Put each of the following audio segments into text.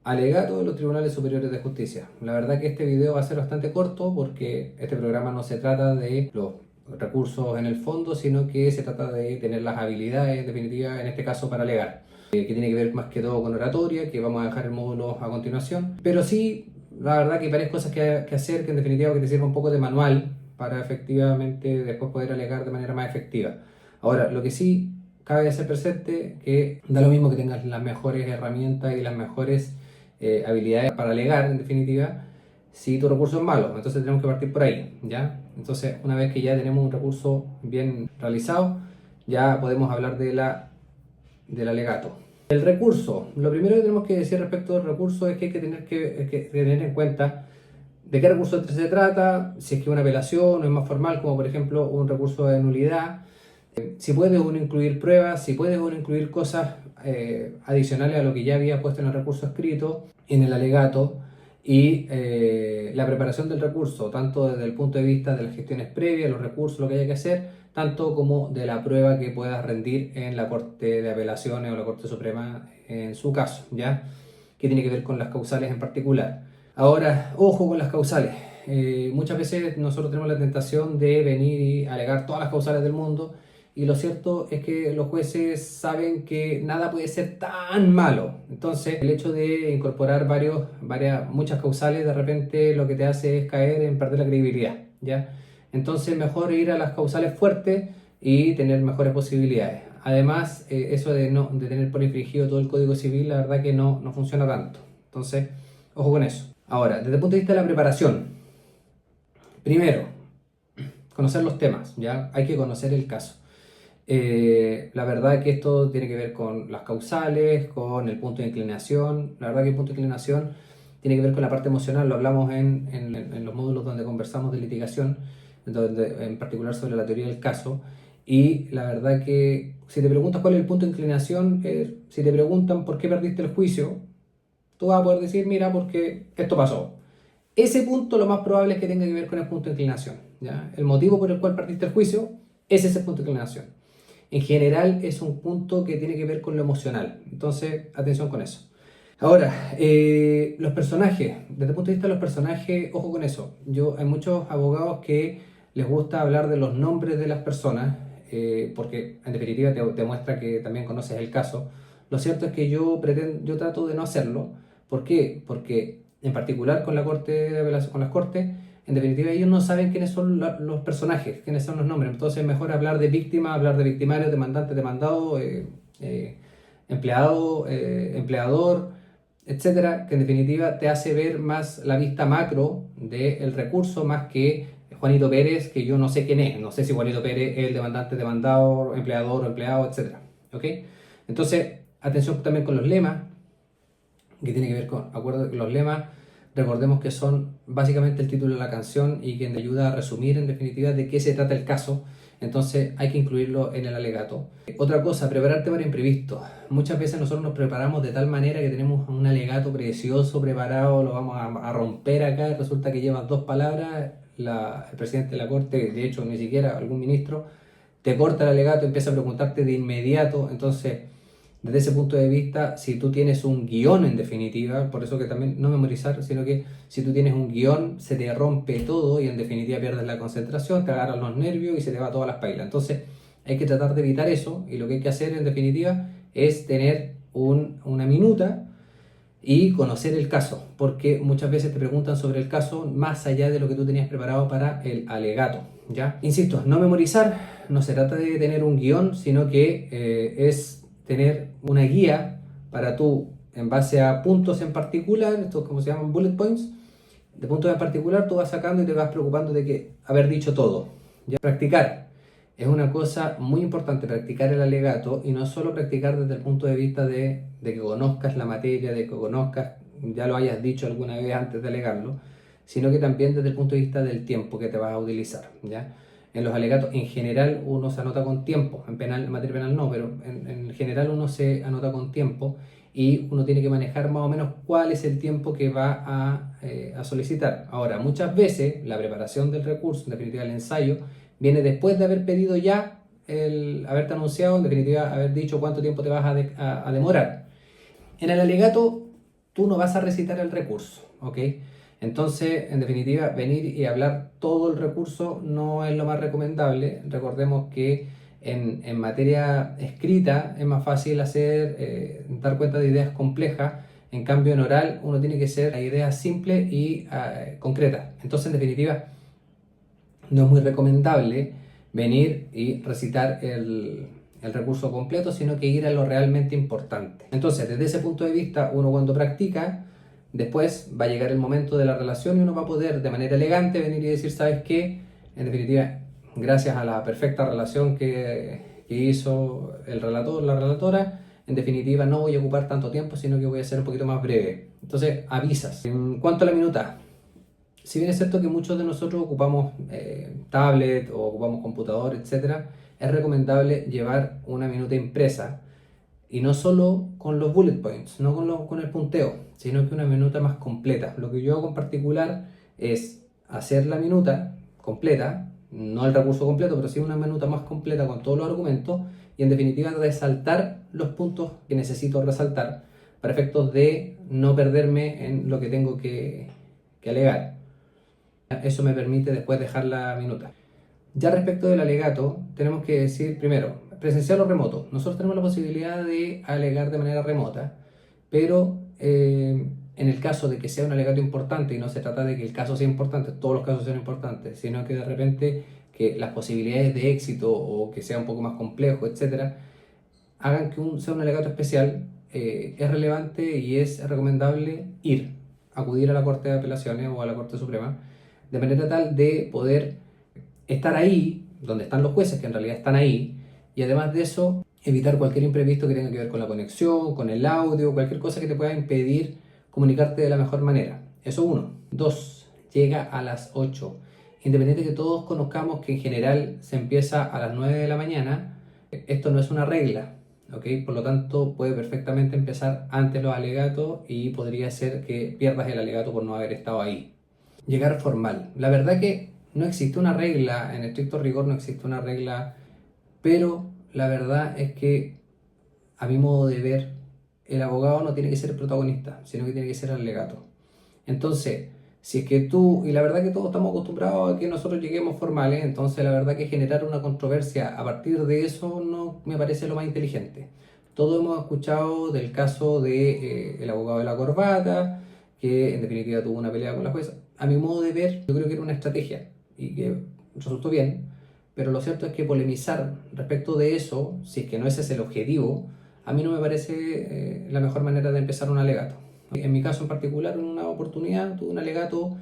Alegato de los Tribunales Superiores de Justicia. La verdad que este video va a ser bastante corto porque este programa no se trata de los recursos en el fondo, sino que se trata de tener las habilidades, en definitiva, en este caso para alegar, que tiene que ver más que todo con oratoria, que vamos a dejar el módulo a continuación. Pero sí, la verdad que hay varias cosas que hacer, que en definitiva que te sirva un poco de manual para efectivamente después poder alegar de manera más efectiva. Ahora, lo que sí cabe hacer presente que da lo mismo que tengas las mejores herramientas y las mejores habilidades para alegar, en definitiva, si tu recurso es malo. Entonces tenemos que partir por ahí, ¿ya? Entonces, una vez que ya tenemos un recurso bien realizado, ya podemos hablar del alegato. El recurso. Lo primero que tenemos que decir respecto al recurso es que hay que tener en cuenta de qué recurso se trata, si es que una apelación o es más formal, como por ejemplo un recurso de nulidad, si puede uno incluir pruebas, si puede uno incluir cosas adicionales a lo que ya había puesto en el recurso escrito, en el alegato, y la preparación del recurso, tanto desde el punto de vista de las gestiones previas, los recursos, lo que haya que hacer, tanto como de la prueba que puedas rendir en la Corte de Apelaciones o la Corte Suprema en su caso, ¿ya? Que tiene que ver con las causales en particular. Ahora, ojo con las causales. Muchas veces nosotros tenemos la tentación de venir y alegar todas las causales del mundo, y lo cierto es que los jueces saben que nada puede ser tan malo. Entonces, el hecho de incorporar muchas causales, de repente lo que te hace es caer en perder la credibilidad, ¿ya? Entonces, mejor ir a las causales fuertes y tener mejores posibilidades. Además, eso de tener por infringido todo el Código Civil, la verdad que no funciona tanto. Entonces, ojo con eso. Ahora, desde el punto de vista de la preparación, primero, conocer los temas, ¿ya? Hay que conocer el caso. La verdad que esto tiene que ver con las causales, con el punto de inclinación. La verdad que el punto de inclinación tiene que ver con la parte emocional, lo hablamos en los módulos donde conversamos de litigación, en particular sobre la teoría del caso. Y la verdad que si te preguntas cuál es el punto de inclinación, si te preguntan por qué perdiste el juicio, tú vas a poder decir, mira, porque esto pasó. Ese punto lo más probable es que tenga que ver con el punto de inclinación, ¿ya? El motivo por el cual perdiste el juicio es ese punto de inclinación. En general es un punto que tiene que ver con lo emocional. Entonces, atención con eso. Ahora, los personajes. Desde el punto de vista de los personajes, ojo con eso. Hay muchos abogados que les gusta hablar de los nombres de las personas, porque en definitiva te muestra que también conoces el caso. Lo cierto es que yo trato de no hacerlo. ¿Por qué? Porque en particular con la Corte de Apelación, con las Cortes, en definitiva ellos no saben quiénes son los personajes, quiénes son los nombres. Entonces es mejor hablar de víctima, hablar de victimario, demandante, demandado, empleado, empleador, etcétera, que en definitiva te hace ver más la vista macro del recurso, más que Juanito Pérez, que yo no sé quién es. No sé si Juanito Pérez es el demandante, demandador, empleador o empleado, etcétera. ¿Ok? Entonces, atención también con los lemas, que tiene que ver con, acuerdo, los lemas, recordemos que son básicamente el título de la canción y que te ayuda a resumir en definitiva de qué se trata el caso. Entonces hay que incluirlo en el alegato. Otra cosa, prepararte para imprevistos. Muchas veces nosotros nos preparamos de tal manera que tenemos un alegato precioso preparado, lo vamos a romper acá, y resulta que lleva dos palabras, el presidente de la corte, de hecho ni siquiera algún ministro, te corta el alegato, empieza a preguntarte de inmediato. Entonces, desde ese punto de vista, si tú tienes un guión en definitiva, por eso que también no memorizar, sino que si tú tienes un guión, se te rompe todo y en definitiva pierdes la concentración, te agarran los nervios y se te va todas las pailas. Entonces hay que tratar de evitar eso, y lo que hay que hacer en definitiva es tener una minuta y conocer el caso, porque muchas veces te preguntan sobre el caso más allá de lo que tú tenías preparado para el alegato, ¿ya? Insisto, no memorizar, no se trata de tener un guión, sino que es tener una guía para tú, en base a puntos en particular, estos como se llaman bullet points, de puntos en particular tú vas sacando y te vas preocupando de que haber dicho todo. ¿Ya? Practicar es una cosa muy importante, practicar el alegato, y no solo practicar desde el punto de vista de que conozcas la materia, de que conozcas, ya lo hayas dicho alguna vez antes de alegarlo, sino que también desde el punto de vista del tiempo que te vas a utilizar, ¿ya? En los alegatos, en general, uno se anota con tiempo. En penal, en materia penal no, pero en general uno se anota con tiempo, y uno tiene que manejar más o menos cuál es el tiempo que va a solicitar. Ahora, muchas veces la preparación del recurso, en definitiva el ensayo, viene después de haber pedido ya, haberte anunciado, en definitiva haber dicho cuánto tiempo te vas a demorar. En el alegato tú no vas a recitar el recurso, ¿ok? Entonces, en definitiva, venir y hablar todo el recurso no es lo más recomendable. Recordemos que en materia escrita es más fácil dar cuenta de ideas complejas. En cambio, en oral uno tiene que ser a ideas simples y concretas. Entonces, en definitiva, no es muy recomendable venir y recitar el recurso completo, sino que ir a lo realmente importante. Entonces, desde ese punto de vista, uno cuando practica, después va a llegar el momento de la relación y uno va a poder de manera elegante venir y decir, ¿sabes qué? En definitiva, gracias a la perfecta relación que hizo el relator, la relatora, en definitiva no voy a ocupar tanto tiempo, sino que voy a ser un poquito más breve. Entonces, avisas. En cuanto a la minuta, si bien es cierto que muchos de nosotros ocupamos tablet o ocupamos computador, etc., es recomendable llevar una minuta impresa y no solo con los bullet points, no con el punteo, sino que una minuta más completa. Lo que yo hago en particular es hacer la minuta completa, no el recurso completo, pero sí una minuta más completa con todos los argumentos y en definitiva resaltar los puntos que necesito resaltar para efectos de no perderme en lo que tengo que alegar. Eso me permite después dejar la minuta. Ya respecto del alegato, tenemos que decir primero, presencial o remoto. Nosotros tenemos la posibilidad de alegar de manera remota, pero en el caso de que sea un alegato importante, y no se trata de que el caso sea importante, todos los casos sean importantes, sino que de repente que las posibilidades de éxito o que sea un poco más complejo, etcétera, hagan que sea un alegato especial, es relevante y es recomendable acudir a la Corte de Apelaciones o a la Corte Suprema, de manera tal de poder estar ahí, donde están los jueces, que en realidad están ahí, y además de eso, evitar cualquier imprevisto que tenga que ver con la conexión, con el audio, cualquier cosa que te pueda impedir comunicarte de la mejor manera. Eso uno. Dos, llega a las 8. Independiente de que todos conozcamos que en general se empieza a las 9 de la mañana, esto no es una regla, ¿ok? Por lo tanto, puede perfectamente empezar antes los alegatos y podría ser que pierdas el alegato por no haber estado ahí. Llegar formal. La verdad que no existe una regla, en estricto rigor no existe una regla, pero la verdad es que a mi modo de ver, el abogado no tiene que ser el protagonista, sino que tiene que ser el alegato. Entonces, si es que y la verdad que todos estamos acostumbrados a que nosotros lleguemos formales, entonces la verdad que generar una controversia a partir de eso no me parece lo más inteligente. Todos hemos escuchado del caso de el abogado de la corbata, que en definitiva tuvo una pelea con la jueza. A mi modo de ver, yo creo que era una estrategia y que resultó bien, pero lo cierto es que polemizar respecto de eso, si es que no ese es el objetivo, a mí no me parece la mejor manera de empezar un alegato. En mi caso en particular, en una oportunidad, tuve un alegato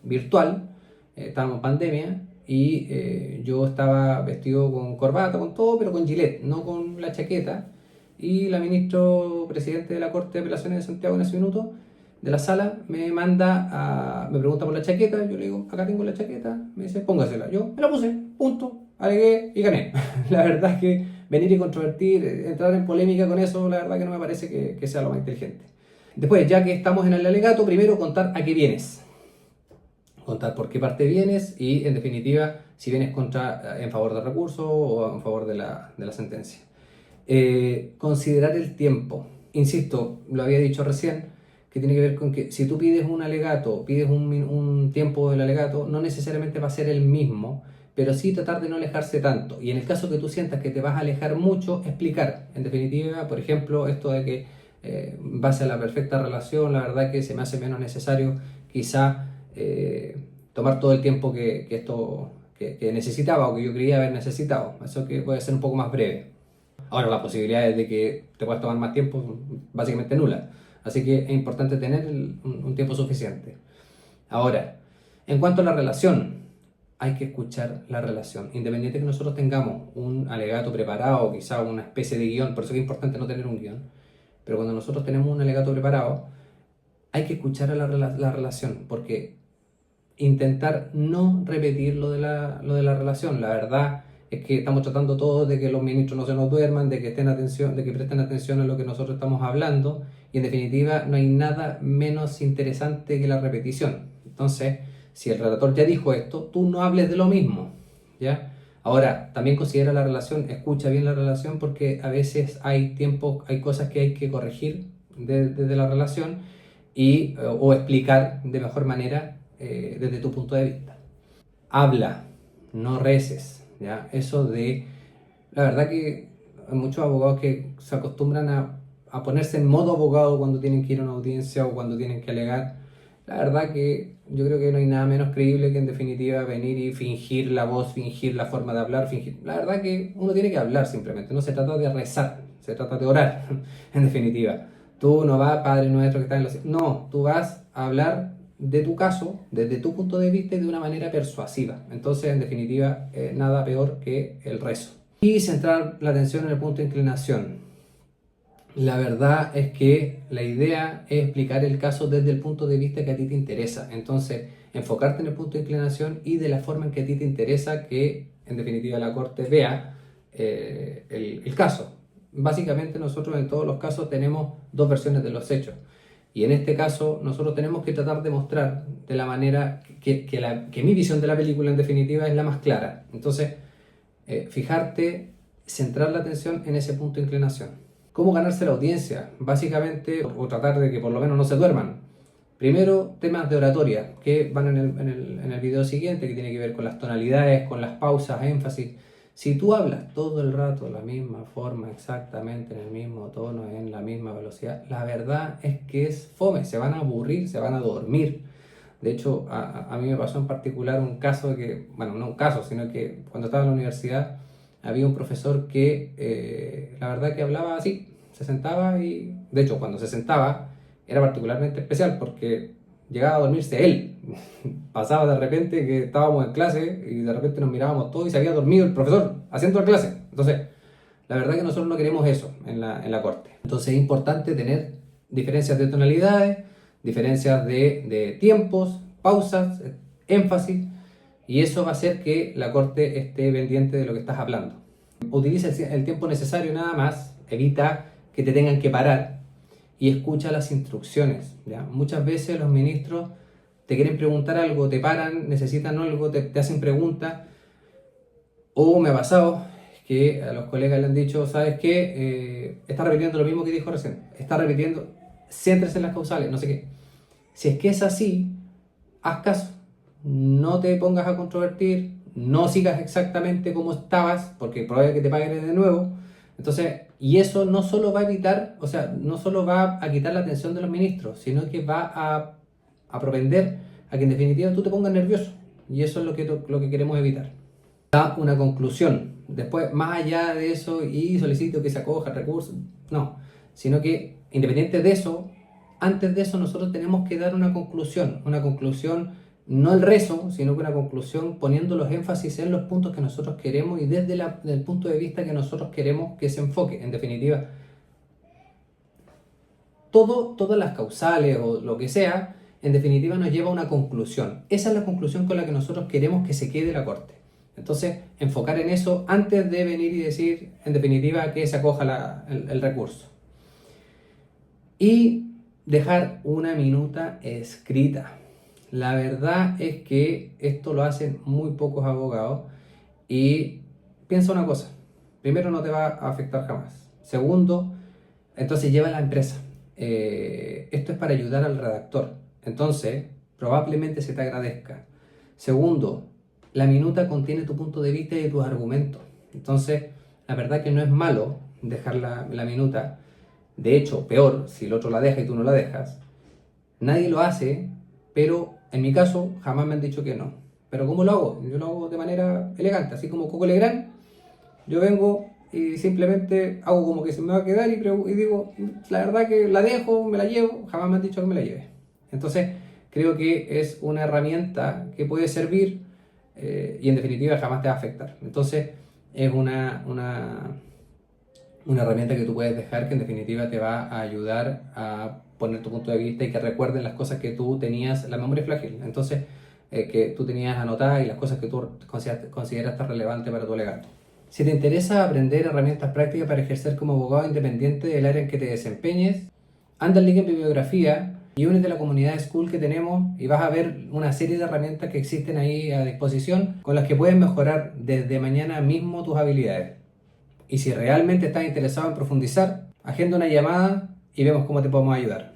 virtual, estábamos en pandemia, y yo estaba vestido con corbata, con todo, pero con gilet, no con la chaqueta, y la ministro presidente de la Corte de Apelaciones de Santiago en ese minuto, de la sala, me pregunta por la chaqueta, yo le digo, acá tengo la chaqueta, me dice, póngasela. Yo me la puse, punto, alegué y gané. La verdad es que venir y controvertir, entrar en polémica con eso, la verdad que no me parece que sea lo más inteligente. Después, ya que estamos en el alegato, primero contar a qué vienes. Contar por qué parte vienes y, en definitiva, si vienes en favor del recurso o en favor de la sentencia. Considerar el tiempo. Insisto, lo había dicho recién, que tiene que ver con que si tú pides un alegato, pides un tiempo del alegato, no necesariamente va a ser el mismo, pero sí tratar de no alejarse tanto. Y en el caso que tú sientas que te vas a alejar mucho, explicar. En definitiva, por ejemplo, esto de que en base a la perfecta relación, la verdad que se me hace menos necesario quizá tomar todo el tiempo que necesitaba o que yo creía haber necesitado. Eso que puede ser un poco más breve. Ahora, las posibilidades de que te puedas tomar más tiempo son básicamente nulas. Así que es importante tener un tiempo suficiente. Ahora, en cuanto a la relación, hay que escuchar la relación. Independiente de que nosotros tengamos un alegato preparado, quizá una especie de guión, por eso es importante no tener un guión, pero cuando nosotros tenemos un alegato preparado, hay que escuchar a la relación, porque intentar no repetir lo de la relación. La verdad es que estamos tratando todos de que los ministros no se nos duerman, de que presten atención a lo que nosotros estamos hablando, y en definitiva no hay nada menos interesante que la repetición. Entonces, si el relator ya dijo esto, tú no hables de lo mismo, ¿ya? Ahora, también considera la relación, escucha bien la relación, porque a veces hay cosas que hay que corregir desde la relación, o explicar de mejor manera desde tu punto de vista. Habla, no reces, ¿ya? La verdad que hay muchos abogados que se acostumbran a ponerse en modo abogado cuando tienen que ir a una audiencia o cuando tienen que alegar. La verdad que yo creo que no hay nada menos creíble que en definitiva venir y fingir la voz, fingir la forma de hablar, fingir. La verdad que uno tiene que hablar simplemente, no se trata de rezar, se trata de orar, en definitiva. Tú no vas, Padre Nuestro que está en los cielos. No, tú vas a hablar de tu caso, desde tu punto de vista y de una manera persuasiva. Entonces, en definitiva, nada peor que el rezo. Y centrar la atención en el punto de inclinación. La verdad es que la idea es explicar el caso desde el punto de vista que a ti te interesa. Entonces, enfocarte en el punto de inclinación y de la forma en que a ti te interesa que, en definitiva, la Corte vea el caso. Básicamente, nosotros en todos los casos tenemos dos versiones de los hechos. Y en este caso, nosotros tenemos que tratar de mostrar de la manera que mi visión de la película, en definitiva, es la más clara. Entonces, fijarte, centrar la atención en ese punto de inclinación. ¿Cómo ganarse la audiencia? Básicamente, o tratar de que por lo menos no se duerman. Primero, temas de oratoria, que van en el video siguiente, que tiene que ver con las tonalidades, con las pausas, énfasis. Si tú hablas todo el rato de la misma forma, exactamente en el mismo tono, en la misma velocidad, la verdad es que es fome, se van a aburrir, se van a dormir. De hecho, a mí me pasó en particular un caso bueno, no un caso, sino que cuando estaba en la universidad había un profesor que la verdad que hablaba así, se sentaba y, de hecho, cuando se sentaba era particularmente especial porque llegaba a dormirse él. Pasaba de repente que estábamos en clase y de repente nos mirábamos todos y se había dormido el profesor haciendo la clase. Entonces, la verdad que nosotros no queremos eso en la Corte. Entonces es importante tener diferencias de tonalidades, diferencias de tiempos, pausas, énfasis, y eso va a hacer que la Corte esté pendiente de lo que estás hablando. Utiliza el tiempo necesario nada más, evita que te tengan que parar y escucha las instrucciones, ¿ya? Muchas veces los ministros te quieren preguntar algo, te paran, necesitan algo, te hacen preguntas, o me ha pasado que a los colegas le han dicho, ¿sabes qué? Está repitiendo lo mismo que dijo recién, está repitiendo, céntrese en las causales, no sé qué. Si es que es así, haz caso, no te pongas a controvertir, no sigas exactamente como estabas, porque es probable que te paguen de nuevo. Entonces, y eso no solo va a evitar, o sea, no solo va a quitar la atención de los ministros, sino que va a propender a que en definitiva tú te pongas nervioso. Y eso es lo que queremos evitar. Da una conclusión. Después, más allá de eso, y solicito que se acoja el recurso, no, sino que independiente de eso, antes de eso nosotros tenemos que dar una conclusión, no el rezo, sino que una conclusión poniendo los énfasis en los puntos que nosotros queremos y desde el punto de vista que nosotros queremos que se enfoque. En definitiva, todas las causales o lo que sea, en definitiva nos lleva a una conclusión. Esa es la conclusión con la que nosotros queremos que se quede la Corte. Entonces, enfocar en eso antes de venir y decir, en definitiva, que se acoja el recurso. Y dejar una minuta escrita. La verdad es que esto lo hacen muy pocos abogados y piensa una cosa. Primero, no te va a afectar jamás. Segundo, entonces lleva a la empresa. Esto es para ayudar al redactor. Entonces, probablemente se te agradezca. Segundo, la minuta contiene tu punto de vista y tus argumentos. Entonces, la verdad que no es malo dejar la minuta. De hecho, peor, si el otro la deja y tú no la dejas. Nadie lo hace, pero en mi caso jamás me han dicho que no. Pero ¿cómo lo hago? Yo lo hago de manera elegante, así como Coco Legrand. Yo vengo y simplemente hago como que se me va a quedar y digo, la verdad que la dejo, me la llevo, jamás me han dicho que me la lleve. Entonces, creo que es una herramienta que puede servir y en definitiva jamás te va a afectar. Entonces, es una herramienta que tú puedes dejar que en definitiva te va a ayudar a poner tu punto de vista y que recuerden las cosas que tú tenías, la memoria frágil. Entonces, que tú tenías anotadas y las cosas que tú consideraste relevantes para tu alegato. Si te interesa aprender herramientas prácticas para ejercer como abogado independiente del área en que te desempeñes, anda al link en mi bibliografía y únete a la comunidad School que tenemos y vas a ver una serie de herramientas que existen ahí a disposición con las que puedes mejorar desde mañana mismo tus habilidades. Y si realmente estás interesado en profundizar, agenda una llamada y vemos cómo te podemos ayudar.